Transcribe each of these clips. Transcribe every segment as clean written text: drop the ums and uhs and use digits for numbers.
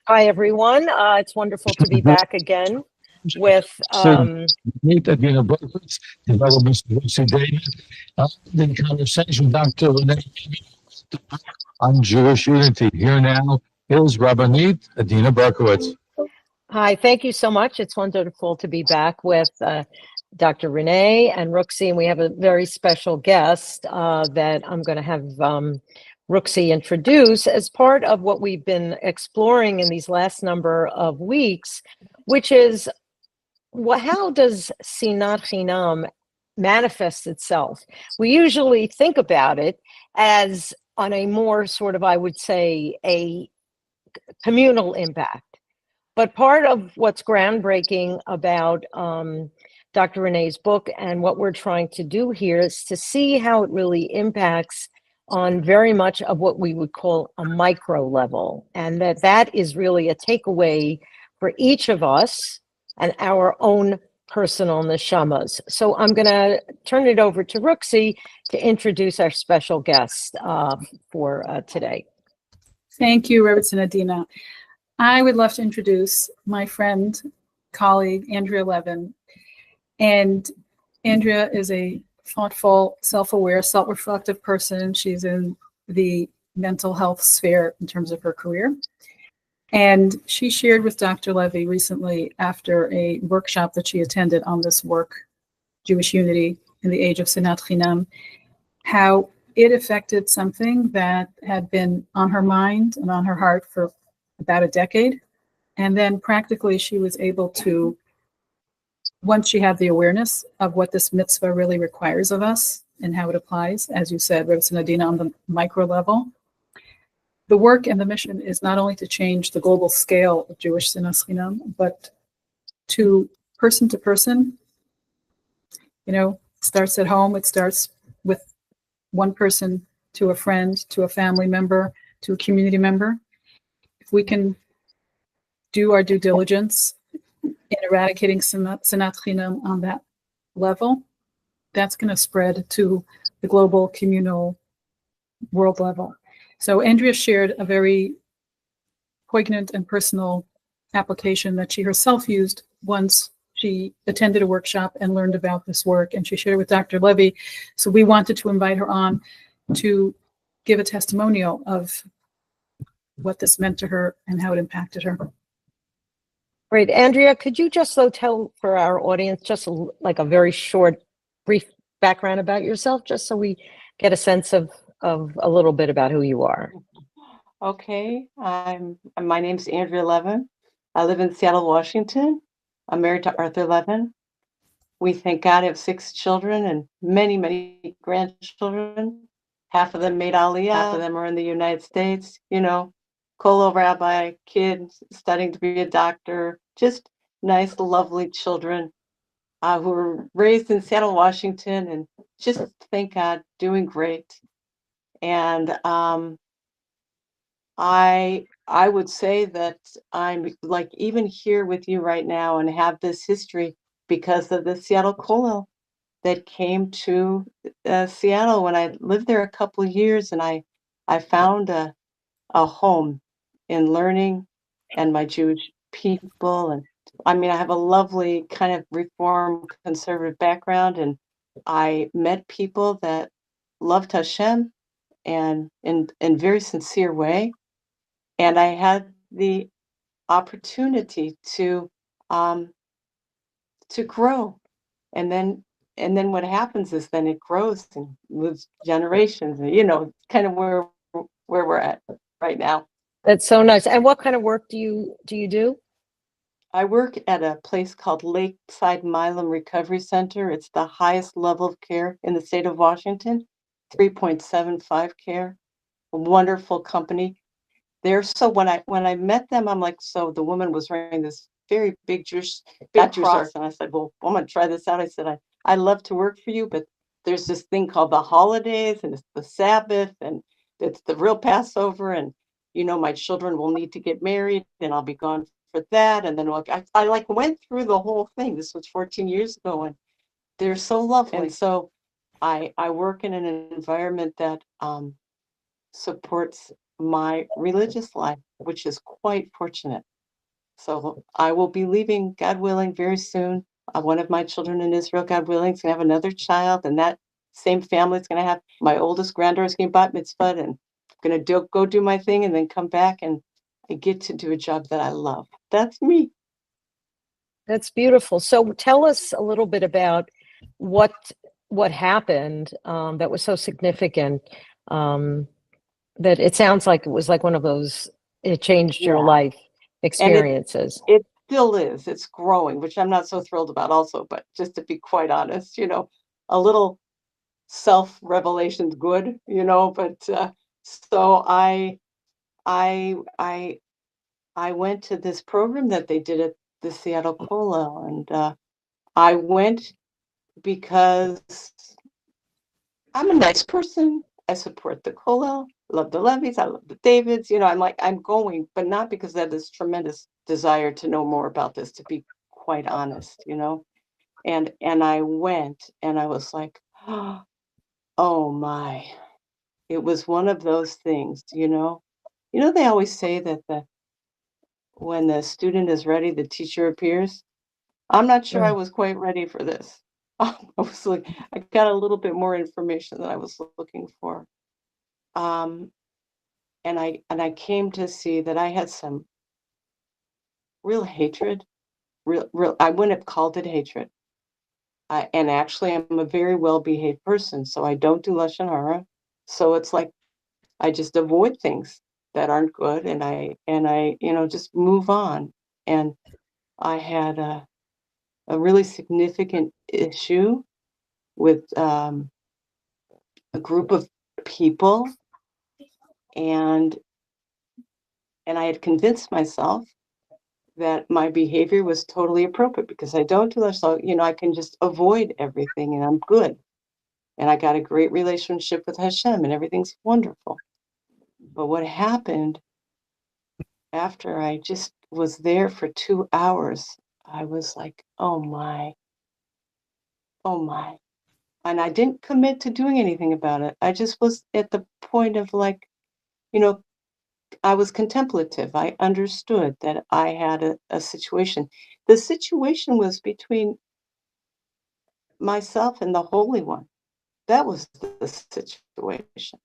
Hi, everyone. It's wonderful to be back again with, Rabbanit Adena Berkowitz, developments of Rooksie David, in conversation with Dr. Rene Levy on Jewish unity. Here now is Rabbanit Adena Berkowitz. hi, thank you so much. It's wonderful to be back with Dr. Rene and Rooksie, and we have a very special guest that I'm going to have Rooksie introduce as part of what we've been exploring in these last number of weeks, which is how does Sinat Chinam manifest itself? We usually think about it as on a more sort of, I would say, a communal impact. But part of what's groundbreaking about Dr. Rene's book and what we're trying to do here is to see how it really impacts on very much of what we would call a micro level, and that is really a takeaway for each of us and our own personal neshamas. So I'm going to turn it over to Rooksie to introduce our special guest for today. Thank you, Rabbanit Adena. I would love to introduce my friend, colleague, Andrea Levin. And Andrea is a thoughtful, self-aware, self-reflective person. She's in the mental health sphere in terms of her career. And she shared with Dr. Levy recently, after a workshop that she attended on this work, Jewish Unity in the Age of Sinat Chinam, how it affected something that had been on her mind and on her heart for about a decade. And then practically she was able to, once she had the awareness of what this mitzvah really requires of us and how it applies, as you said, Rabbanit Adena, on the micro level, the work and the mission is not only to change the global scale of Jewish Sinat Chinam, but to person, starts at home. It starts with one person to a friend, to a family member, to a community member. If we can do our due diligence in eradicating Sinat Chinam on that level, that's going to spread to the global communal world level. So Andrea shared a very poignant and personal application that she herself used once she attended a workshop and learned about this work, and she shared it with Dr. Levy. So we wanted to invite her on to give a testimonial of what this meant to her and how it impacted her. Great. Andrea, could you just tell for our audience just like a very short, brief background about yourself, just so we get a sense of a little bit about who you are? Okay, my name's Andrea Levin. I live in Seattle, Washington. I'm married to Arthur Levin. We thank God I have 6 children and many, many grandchildren. Half of them made Aliyah, half of them are in the United States, Kolo rabbi, kids studying to be a doctor, just nice, lovely children who were raised in Seattle, Washington, and just thank God, doing great. And I would say that I'm like even here with you right now and have this history because of the Seattle Kollel that came to Seattle when I lived there a couple of years, and I found a home in learning and my Jewish people. And I mean, I have a lovely kind of reform conservative background, and I met people that loved Hashem and in very sincere way. And I had the opportunity to grow. And then what happens is then it grows and moves generations, and kind of where we're at right now. That's so nice. And what kind of work do you do? I work at a place called Lakeside Milam Recovery Center. It's the highest level of care in the state of Washington, 3.75 care. A wonderful company. So when I met them, I'm like, so the woman was wearing this very big Jewish cross, and I said, well, I'm gonna try this out. I said, I love to work for you, but there's this thing called the holidays, and it's the Sabbath, and it's the real Passover, and my children will need to get married, and I'll be gone for that. And then I like went through the whole thing. This was 14 years ago, and they're so lovely. And so I work in an environment that supports my religious life, which is quite fortunate. So I will be leaving, God willing, very soon. One of my children in Israel, God willing, is going to have another child, and that same family is going to have my oldest granddaughter is going to bat mitzvah, and I'm going to go do my thing, and then come back, and I get to do a job that I love. That's me. That's beautiful. So tell us a little bit about what happened that was so significant, that it sounds like it was like one of those, it changed your Yeah. life experiences. It still is. It's growing, which I'm not so thrilled about also, but just to be quite honest, a little self-revelation's good, but so I went to this program that they did at the Seattle Kollel, and I went because I'm a nice person. I support the Kollel, love the Levys, I love the Davids. I'm going, but not because I have this tremendous desire to know more about this, to be quite honest, And I went, and I was like, oh my. It was one of those things, they always say that when the student is ready, the teacher appears. I'm not sure I was quite ready for this. I was like, I got a little bit more information than I was looking for. And I came to see that I had some real hatred, real, I wouldn't have called it hatred. And actually, I'm a very well-behaved person, so I don't do lashon hara. So it's like I just avoid things that aren't good, and I just move on. And I had a really significant issue with a group of people, and I had convinced myself that my behavior was totally appropriate because I don't do that. So, I can just avoid everything and I'm good. And I got a great relationship with Hashem and everything's wonderful. But what happened after I just was there for 2 hours, I was like, oh my, oh my. And I didn't commit to doing anything about it. I just was at the point of like, I was contemplative. I understood that I had a situation. The situation was between myself and the Holy One. That was the situation.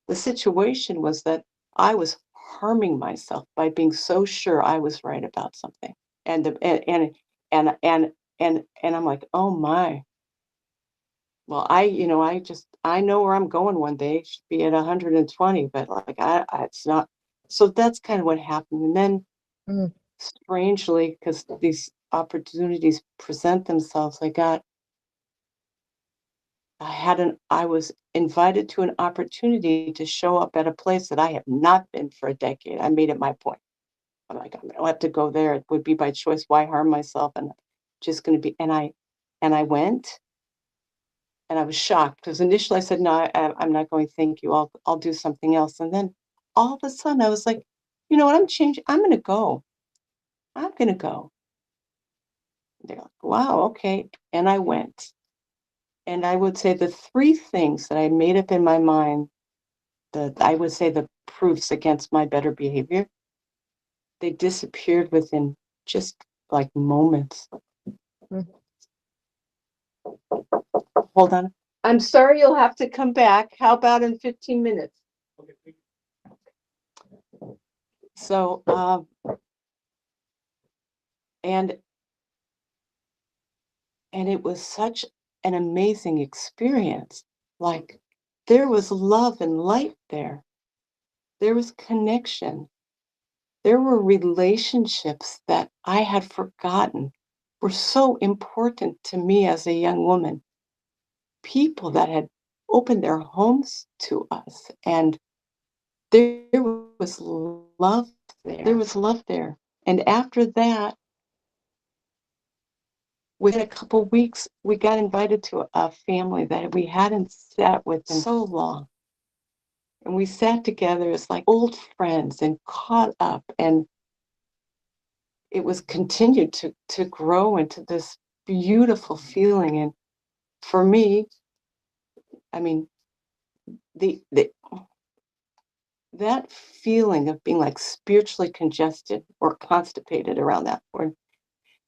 The situation was that I was harming myself by being so sure I was right about something. And the and I'm like, oh my. Well, I know where I'm going one day. It should be at 120, but like it's not. So that's kind of what happened. And then Mm. strangely, because these opportunities present themselves, I was invited to an opportunity to show up at a place that I have not been for a decade. I made it my point. I'm like, I don't have to go there. It would be by choice. Why harm myself? And just going to be, and I went, and I was shocked because initially I said, no, I'm not going. Thank you. I'll do something else. And then all of a sudden I was like, you know what? I'm changing. I'm going to go. I'm going to go. They're like, wow, okay. And I went. And I would say the three things that I made up in my mind, I would say the proofs against my better behavior, they disappeared within just like moments. Mm. Hold on. I'm sorry, you'll have to come back. How about in 15 minutes? So, and it was such an amazing experience. Like there was love and light there. There was connection. There were relationships that I had forgotten were so important to me as a young woman. People that had opened their homes to us, and there was love there. There was love there. And after that, within a couple of weeks, we got invited to a family that we hadn't sat with in so long. And we sat together as like old friends and caught up, and it was continued to grow into this beautiful feeling. And for me, I mean, the that feeling of being like spiritually congested or constipated around that point,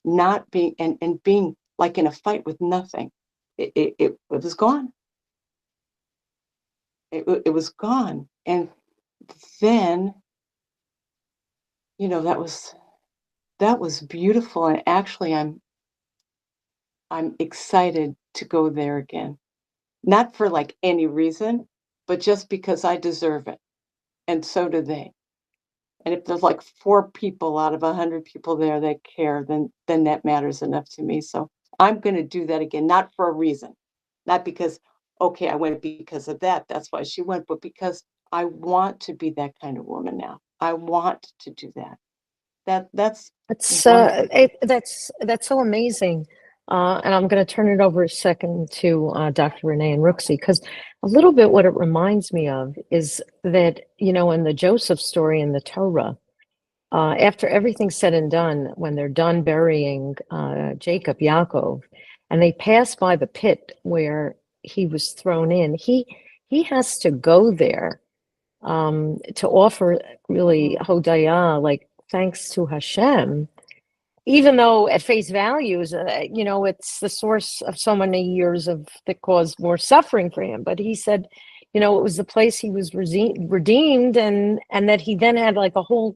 not being and being like in a fight with nothing, it was gone. It was gone. And then, that was beautiful. And actually I'm excited to go there again. Not for like any reason, but just because I deserve it. And so do they. And if there's like 4 people out of 100 people there that care, then that matters enough to me. So I'm going to do that again, not for a reason, not because, okay, I went because of that. That's why she went, but because I want to be that kind of woman now. I want to do that. That's That's wonderful. that's so amazing. And I'm going to turn it over a second to Dr. Rene and Rooksie, because a little bit what it reminds me of is that, in the Joseph story in the Torah, after everything's said and done, when they're done burying Jacob, Yaakov, and they pass by the pit where he was thrown in, he has to go there to offer really hodaya, like thanks to Hashem, even though at face value, it's the source of so many years that caused more suffering for him. But he said, it was the place he was redeemed, and that he then had like a whole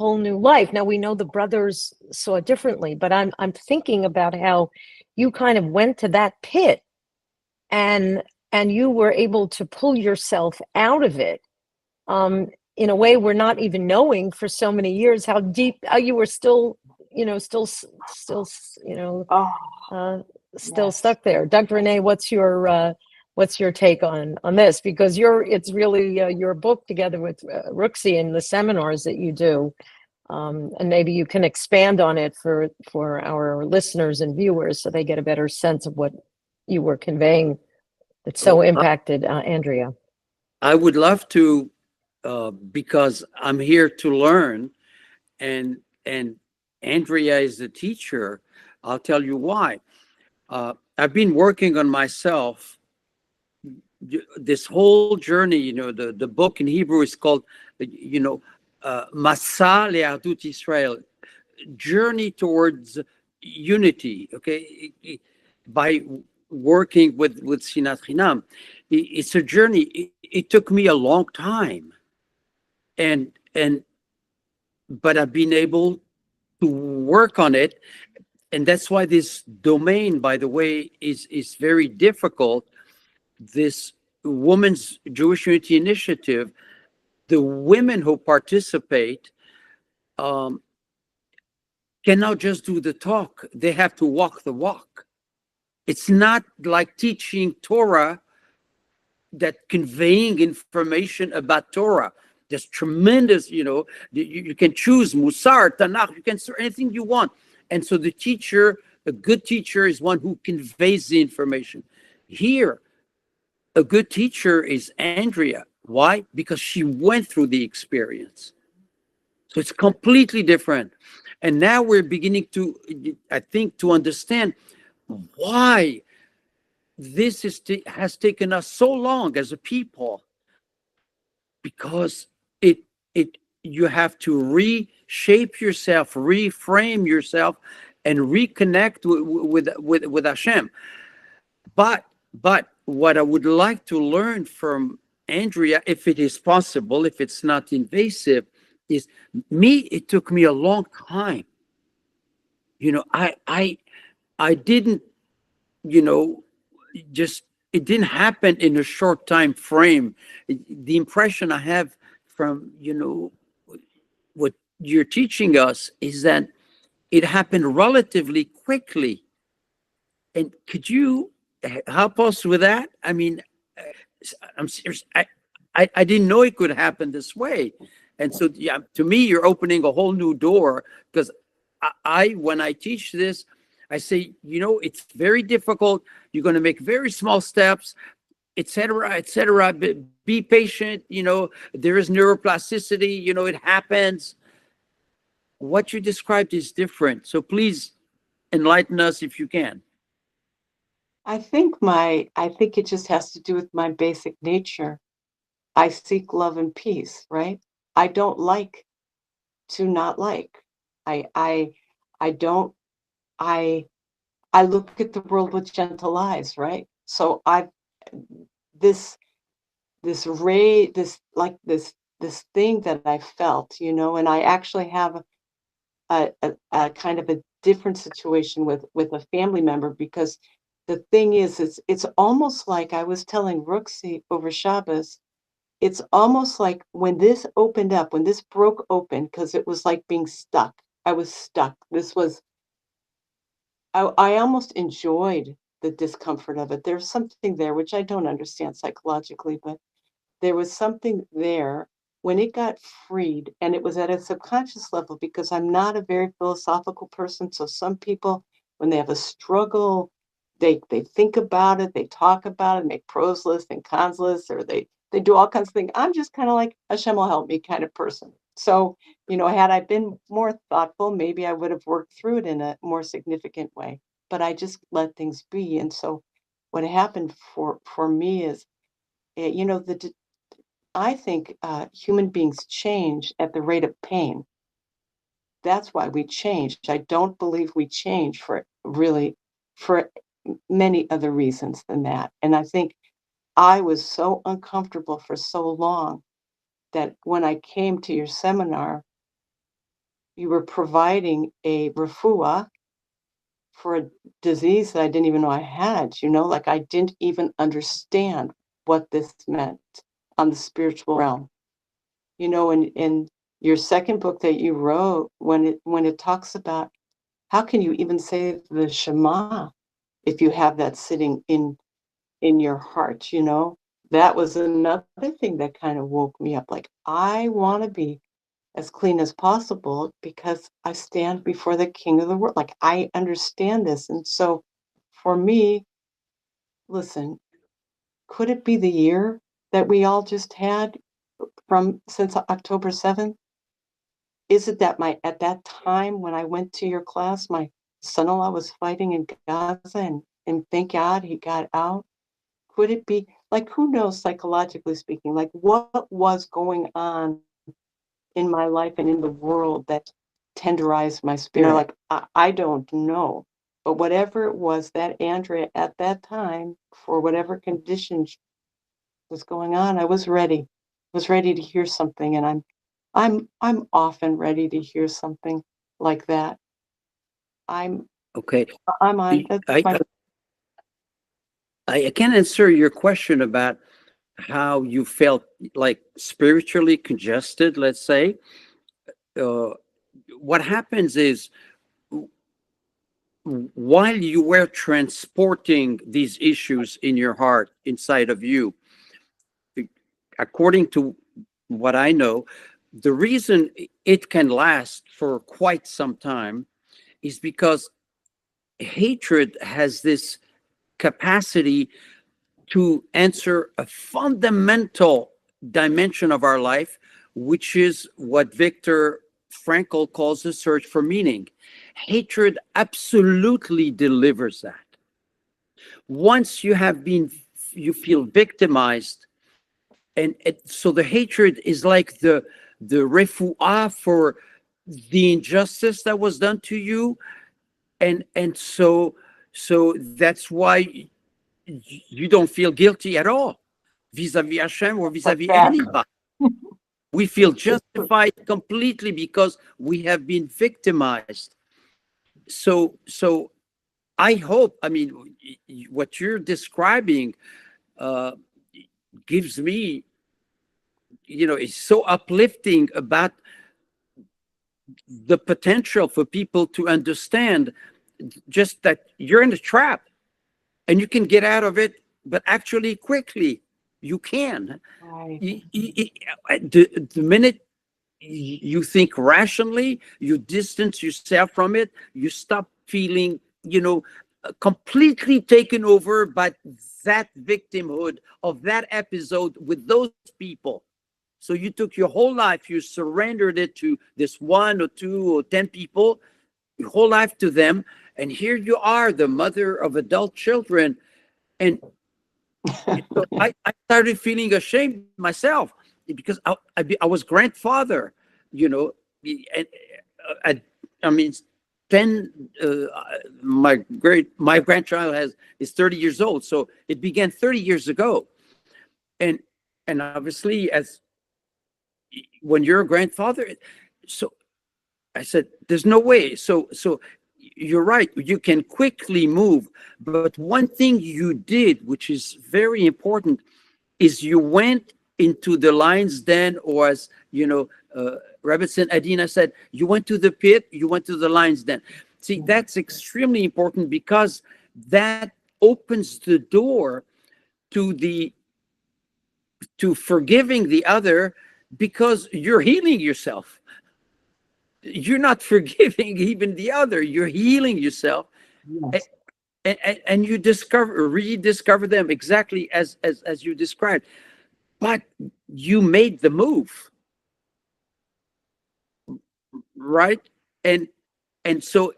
new life. Now we know the brothers saw it differently, but I'm thinking about how you kind of went to that pit, and you were able to pull yourself out of it. In a way, we're not even knowing for so many years how deep you were still, still, Oh, still yes. stuck there. Dr. Rene, what's your take on this? Because it's really your book together with Rooksie and the seminars that you do, and maybe you can expand on it for our listeners and viewers so they get a better sense of what you were conveying that so impacted Andrea. I would love to, because I'm here to learn, and Andrea is the teacher. I'll tell you why. I've been working on myself this whole journey. The book in Hebrew is called, Masa Le'Ahdut Israel, journey towards unity. Okay, by working with Sinat Chinam, it's a journey. It took me a long time, but I've been able to work on it. And that's why this domain, by the way, is very difficult. This Women's Jewish Unity Initiative, the women who participate cannot just do the talk. They have to walk the walk. It's not like teaching Torah, that conveying information about Torah. There's tremendous, you can choose Musar, Tanakh, you can say anything you want. And so the teacher, a good teacher, is one who conveys the information. Here, a good teacher is Andrea. Why? Because she went through the experience. So it's completely different. And now we're beginning to, I think, to understand why this has taken us so long as a people, because you have to reshape yourself, reframe yourself, and reconnect with Hashem. But what I would like to learn from Andrea, if it is possible, if it's not invasive, is it took me a long time. I didn't, it didn't happen in a short time frame. The impression I have from, what you're teaching us is that it happened relatively quickly. And could you help us with that? I mean, I'm serious. I didn't know it could happen this way. And so, yeah, to me, you're opening a whole new door, because when I teach this, I say, it's very difficult. You're going to make very small steps, etc., etc. Be patient. There is neuroplasticity. It happens. What you described is different. So please enlighten us if you can. I think it just has to do with my basic nature. I seek love and peace, right? I don't like to not like. I don't, I look at the world with gentle eyes, right? So this, this thing that I felt, and I actually have a kind of a different situation with a family member, because the thing is, it's almost like I was telling Rooksie over Shabbos, it's almost like when this opened up, when this broke open, because it was like being stuck. I was stuck. I almost enjoyed the discomfort of it. There's something there which I don't understand psychologically, but there was something there when it got freed, and it was at a subconscious level, because I'm not a very philosophical person. So some people, when they have a struggle, they think about it, they talk about it, make pros lists and cons lists, or they do all kinds of things. I'm just kind of like Hashem will help me kind of person. So, had I been more thoughtful, maybe I would have worked through it in a more significant way. But I just let things be. And so what happened for me is, the I think human beings change at the rate of pain. That's why we change. I don't believe we change for many other reasons than that. And I think I was so uncomfortable for so long that when I came to your seminar, you were providing a refuah for a disease that I didn't even know I had, like I didn't even understand what this meant on the spiritual realm. In your second book that you wrote, when it talks about how can you even say the Shema if you have that sitting in your heart, that was another thing that kind of woke me up. Like, I want to be as clean as possible because I stand before the King of the world. Like, I understand this. And so for me, listen, could it be the year that we all just had since October 7th? Is it that at that time when I went to your class, my son-in-law was fighting in Gaza, and thank God he got out? Could it be, like, who knows, psychologically speaking, like what was going on in my life and in the world that tenderized my spirit? Like, I don't know. But whatever it was, that Andrea at that time, for whatever conditions was going on, I was ready. Was ready to hear something, and I'm often ready to hear something like that. Okay. I'm on. That's my. I can answer your question about how you felt, like spiritually congested, let's say. What happens is, while you were transporting these issues in your heart, inside of you, according to what I know, the reason it can last for quite some time is because hatred has this capacity to answer a fundamental dimension of our life, which is what Viktor Frankl calls the search for meaning. Hatred absolutely delivers that. Once you feel victimized, and so the hatred is like the refuah for the injustice that was done to you, and so that's why you don't feel guilty at all vis-a-vis Hashem or vis-a-vis anybody. We feel justified completely because we have been victimized. So I hope, I mean, what you're describing gives me, is so uplifting about the potential for people to understand just that you're in a trap and you can get out of it, but actually quickly you can. Right. The minute you think rationally, you distance yourself from it, you stop feeling, completely taken over by that victimhood of that episode with those people. So you took your whole life, you surrendered it to this 1 or 2 or 10 people, your whole life to them. And here you are, the mother of adult children. And So I started feeling ashamed myself because I was grandfather, you know, and I mean, 10, my grandchild is 30 years old. So it began 30 years ago. And obviously when you're a grandfather, so I said, there's no way. So you're right. You can quickly move. But one thing you did, which is very important, is you went into the lion's den, or as you know, Rabbanit Adena said, you went to the pit, you went to the lion's den. See, that's extremely important because that opens the door to forgiving the other, because you're healing yourself. You're not forgiving even the other, you're healing yourself. Yes. And you rediscover them exactly as you described. But you made the move, right? And so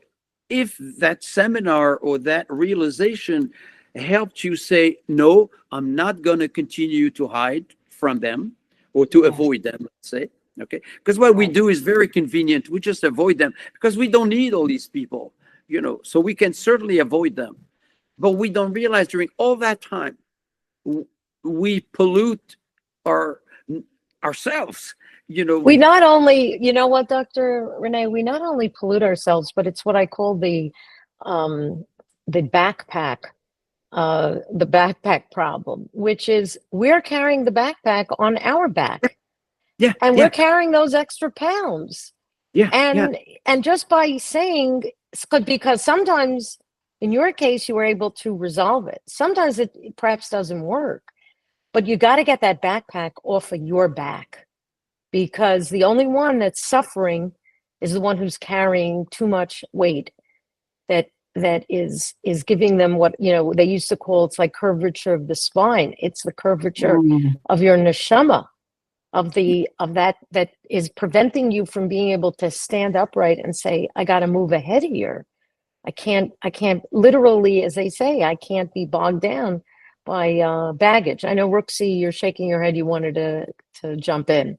if that seminar or that realization helped you say, no, I'm not going to continue to hide from them or to avoid them, let's say, okay? Because what we do is very convenient. We just avoid them because we don't need all these people, you know, so we can certainly avoid them. But we don't realize during all that time, we pollute ourselves, you know. We not only, you know what, Dr. Rene, we not only pollute ourselves, but it's what I call the backpack problem, which is we're carrying the backpack on our back. Yeah. And we're carrying those extra pounds. Yeah. And just by saying, because sometimes in your case, you were able to resolve it. Sometimes it perhaps doesn't work, but you got to get that backpack off of your back, because the only one that's suffering is the one who's carrying too much weight that is giving them what, you know, they used to call, it's like curvature of the spine. It's the curvature of your neshama, of that is preventing you from being able to stand upright and say, I got to move ahead here. I can't literally, as they say, I can't be bogged down by baggage. I know, Rooksie, you're shaking your head. You wanted to jump in.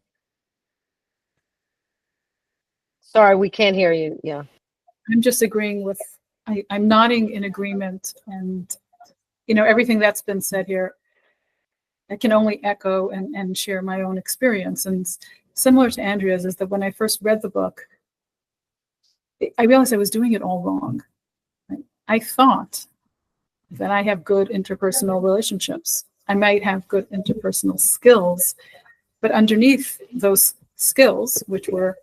Sorry, we can't hear you. Yeah. I'm just agreeing with, I'm nodding in agreement, and, you know, everything that's been said here, I can only echo and share my own experience. And similar to Andrea's is that when I first read the book, I realized I was doing it all wrong. I thought that I have good interpersonal relationships. I might have good interpersonal skills, but underneath those skills, which were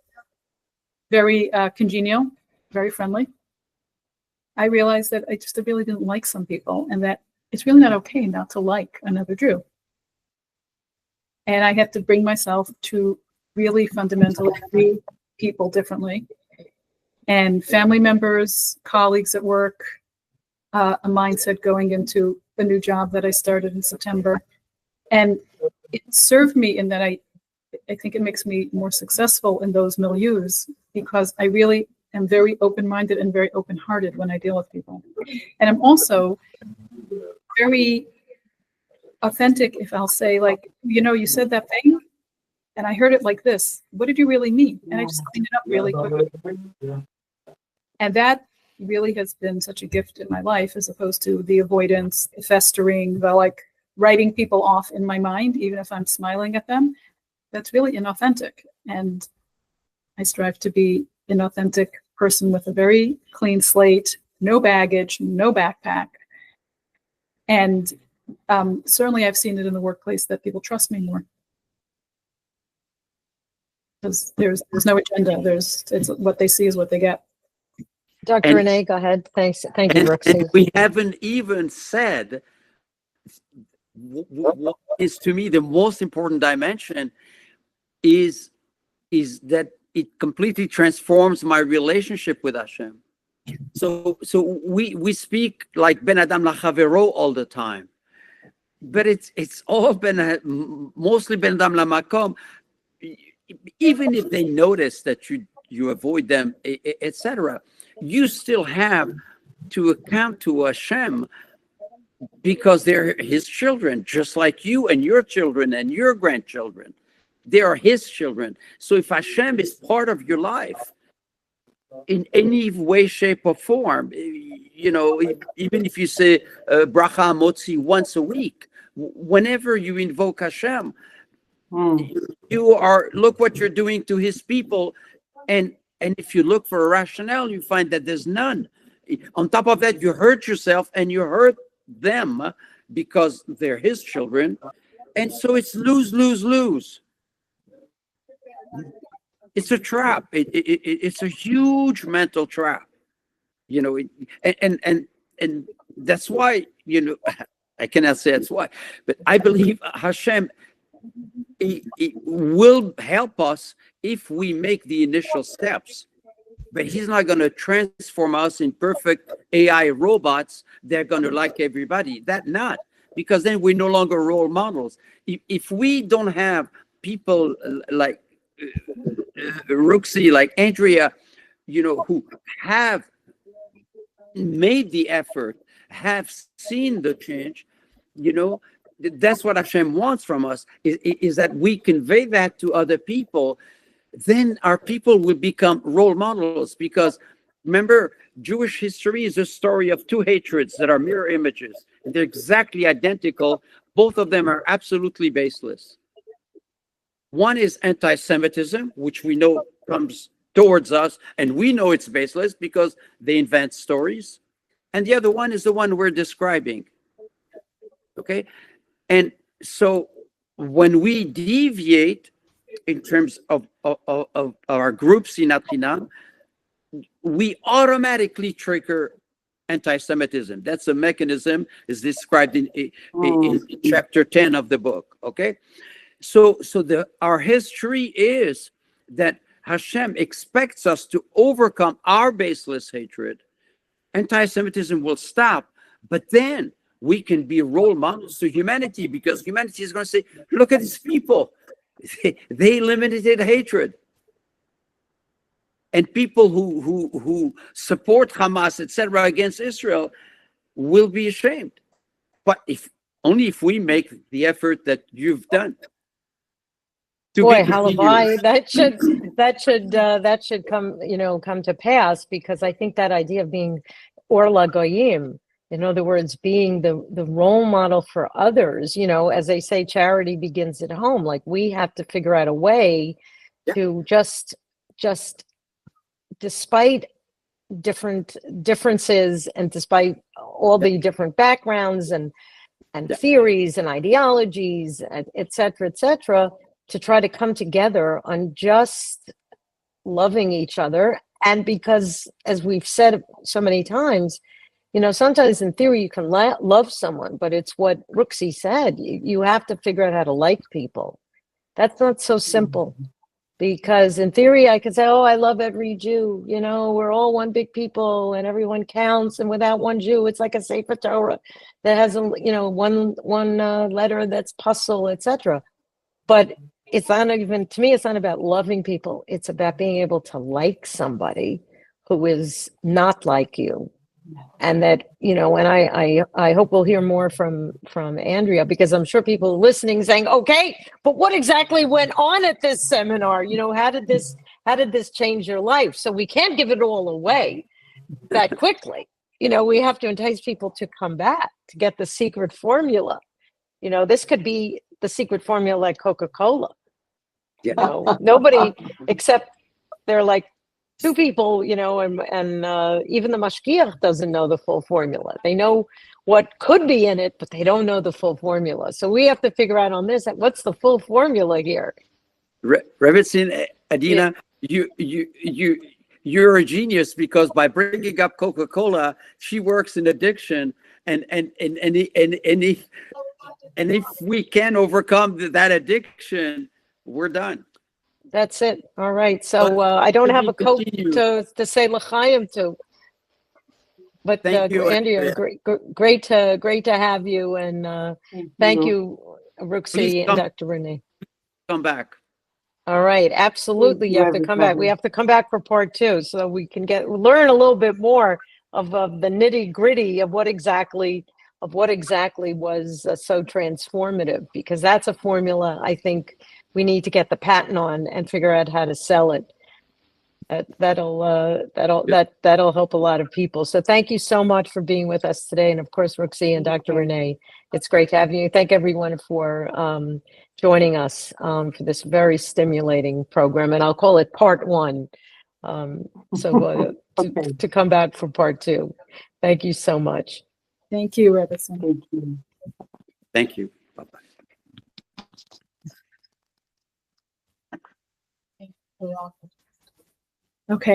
very congenial, very friendly, I realized that I just really didn't like some people, and that it's really not okay not to like another Jew. And I had to bring myself to really fundamentally treat people differently. And family members, colleagues at work, a mindset going into a new job that I started in September. And it served me in that I think it makes me more successful in those milieus, because I really am very open-minded and very open-hearted when I deal with people. And I'm also very authentic if I'll say, like, you know, you said that thing and I heard it like this. What did you really mean? And I just cleaned it up really quickly. And that really has been such a gift in my life, as opposed to the avoidance, the festering, the like writing people off in my mind, even if I'm smiling at them. That's really inauthentic. And I strive to be an authentic person with a very clean slate, no baggage, no backpack. And certainly I've seen it in the workplace that people trust me more. Because there's no agenda. It's what they see is what they get. Dr. Rene, go ahead. Thanks. Thank you, Rooksie. And we haven't even said what is, to me, the most important dimension is that it completely transforms my relationship with Hashem. So we speak like Ben Adam Lachavero all the time, but it's all mostly Ben Adam Lamakom. Even if they notice that you avoid them, etc., you still have to account to Hashem because they're his children, just like you and your children and your grandchildren. They are his children. So if Hashem is part of your life in any way, shape, or form, you know, even if you say bracha motzi once a week, whenever you invoke Hashem, you are, look what you're doing to his people. And if you look for a rationale, you find that there's none. On top of that, you hurt yourself and you hurt them because they're his children. And so it's lose, lose, lose. It's a trap. It's a huge mental trap, you know, and that's why, you know, I cannot say that's why, but I believe Hashem it will help us if we make the initial steps. But he's not going to transform us in perfect AI robots. They're going to like everybody. That not, because then we're no longer role models. If we don't have people like Rooksie, like Andrea, you know, who have made the effort, have seen the change, you know, that's what Hashem wants from us, is that we convey that to other people. Then our people will become role models, because remember, Jewish history is a story of two hatreds that are mirror images. They're exactly identical. Both of them are absolutely baseless. One is anti-Semitism, which we know comes towards us, and we know it's baseless because they invent stories. And the other one is the one we're describing. Okay? And so when we deviate in terms of our group, Sinat Chinam, we automatically trigger anti-Semitism. That's a mechanism is described in chapter 10 of the book. Okay? So our history is that Hashem expects us to overcome our baseless hatred. Anti-Semitism will stop, but then we can be role models to humanity, because humanity is going to say, look at these people. They eliminated hatred. And people who support Hamas, etc., against Israel will be ashamed. But only if we make the effort that you've done. Boy, halavai, that should come to pass, because I think that idea of being Orla Goyim, in other words, being the role model for others, you know, as they say, charity begins at home. Like, we have to figure out a way to just despite differences and despite all the different backgrounds and theories and ideologies, et cetera, to try to come together on just loving each other. And because, as we've said so many times, you know, sometimes in theory you can love someone, but it's what Rooksie said. You have to figure out how to like people. That's not so simple, because in theory I could say, oh, I love every Jew. You know, we're all one big people and everyone counts. And without one Jew, it's like a Sefer Torah that has one letter that's puzzle, etc. But it's not even, to me, it's not about loving people. It's about being able to like somebody who is not like you. And that, you know, and I hope we'll hear more from Andrea, because I'm sure people listening saying, okay, but what exactly went on at this seminar? You know, how did this change your life? So we can't give it all away that quickly. You know, we have to entice people to come back to get the secret formula. You know, this could be the secret formula like Coca-Cola. You know, nobody except they're like two people, you know, and even the mashgiach doesn't know the full formula. They know what could be in it, but they don't know the full formula. So we have to figure out on this, what's the full formula here? Rabbanit Adena, you're a genius, because by bringing up Coca-Cola, she works in addiction, and if we can overcome that addiction, we're done. That's it. All right. So I don't have a quote to say l'chaim to, but thank you, Andrea, great to have you, and thank you, Rooksie and Dr. Rene. Come back. All right, absolutely. You have to come back. We have to come back for part 2, so we can learn a little bit more of the nitty gritty of what exactly what exactly was so transformative, because that's a formula I think we need to get the patent on and figure out how to sell it. That'll help a lot of people. So thank you so much for being with us today. And of course, Rooksie and Dr. Rene, it's great to have you. Thank everyone for joining us for this very stimulating program. And I'll call it part one. To come back for part two. Thank you so much. Thank you, Rebitson. Thank you. Thank you. Bye-bye. Okay.